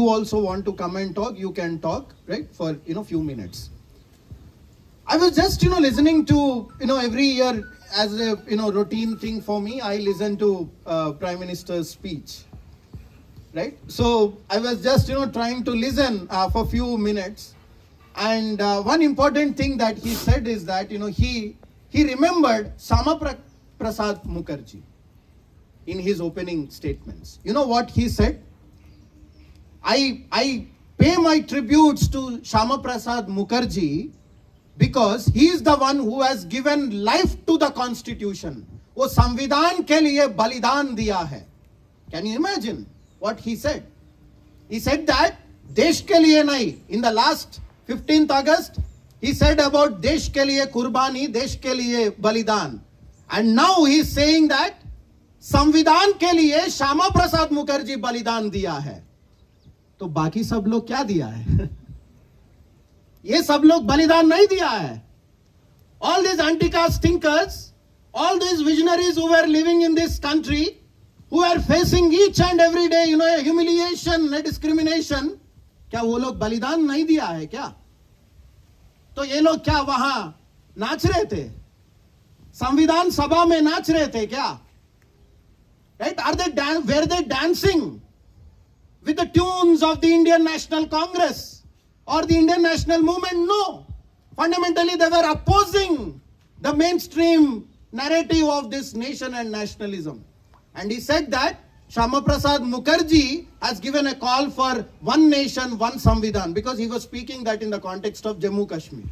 you also want to come and talk, you can talk, right, for, few minutes. I was just, listening to, every year as a, routine thing for me, I listen to Prime Minister's speech, right? So I was just, trying to listen for few minutes. And one important thing that he said is that, he remembered Sama Prasad Mukherjee in his opening statements. You know what he said? I pay my tributes to Shama Prasad Mukherjee because he is the one who has given life to the constitution. वो संविधान के लिए बलिदान दिया है. Can you imagine what he said? He said that देश के लिए नहीं. In the last 15th August, he said about देश के लिए कुर्बानी, देश के लिए बलिदान. And now he is saying that संविधान के लिए श्यामा प्रसाद मुखर्जी बलिदान दिया है. तो बाकी सब लोग क्या दिया है? ये सब लोग बलिदान नहीं दिया है. All these anti-caste thinkers, all these visionaries who were living in this country, who are facing each and every day, a humiliation, a discrimination, क्या वो लोग बलिदान नहीं दिया है क्या? तो ये लोग क्या वहां नाच रहे थे? संविधान सभा में नाच रहे थे क्या? Right? Were they dancing with the tunes of the Indian National Congress or the Indian National Movement? No. Fundamentally, they were opposing the mainstream narrative of this nation and nationalism. And he said that Shama Prasad Mukherjee has given a call for one nation, one Samvidhan, because he was speaking that in the context of Jammu Kashmir.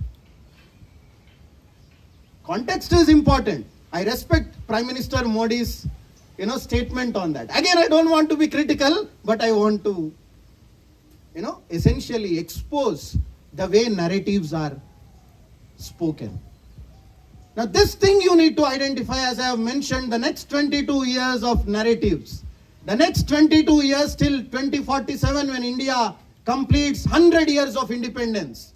Context is important. I respect Prime Minister Modi's statement on that. Again, I don't want to be critical, but I want to, essentially expose the way narratives are spoken. Now, this thing you need to identify, as I have mentioned, the next 22 years of narratives. The next 22 years till 2047, when India completes 100 years of independence.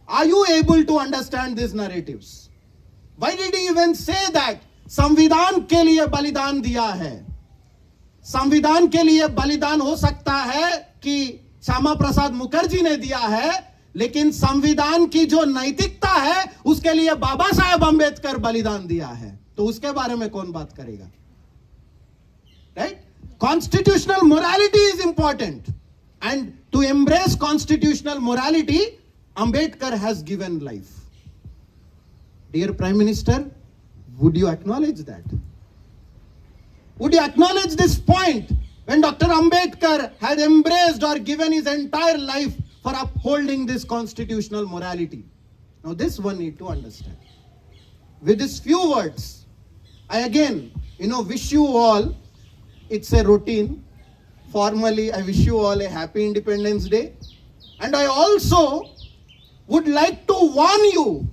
Are you able to understand these narratives? Why did he even say that? संविधान के लिए बलिदान दिया है. संविधान के लिए बलिदान हो सकता है कि श्यामा प्रसाद मुखर्जी ने दिया है, लेकिन संविधान की जो नैतिकता है उसके लिए बाबा साहेब अंबेडकर बलिदान दिया है. तो उसके बारे में कौन बात करेगा? Right? Constitutional morality is important, and to embrace constitutional morality, Ambedkar has given life. Dear Prime Minister, would you acknowledge that? Would you acknowledge this point when Dr. Ambedkar had embraced or given his entire life for upholding this constitutional morality? Now this one need to understand. With these few words, I again, wish you all, it's a routine. Formally, I wish you all a happy Independence Day. And I also would like to warn you,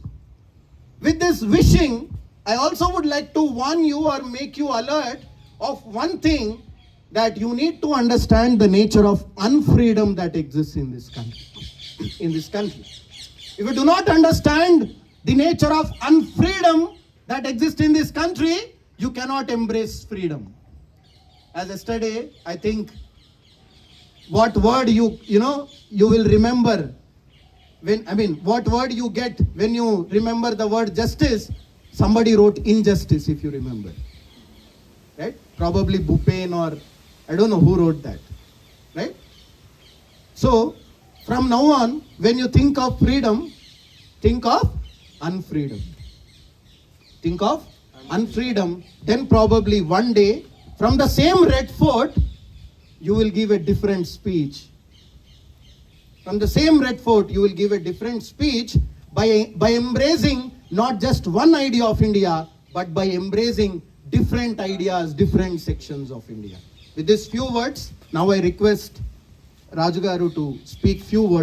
with this wishing, I also would like to warn you or make you alert of one thing, that you need to understand the nature of unfreedom that exists in this country. If you do not understand the nature of unfreedom that exists in this country, you cannot embrace freedom. As yesterday, I think, what word you will remember what word you get when you remember the word justice? Somebody wrote injustice, if you remember. Right? Probably Bhupen, or I don't know who wrote that. Right? So, from now on, when you think of freedom, think of unfreedom. Think of unfreedom, then probably one day, from the same Red Fort, you will give a different speech. From the same Red Fort, you will give a different speech by embracing not just one idea of India, but by embracing different ideas, different sections of India. With these few words, now I request Raju Garu to speak few words.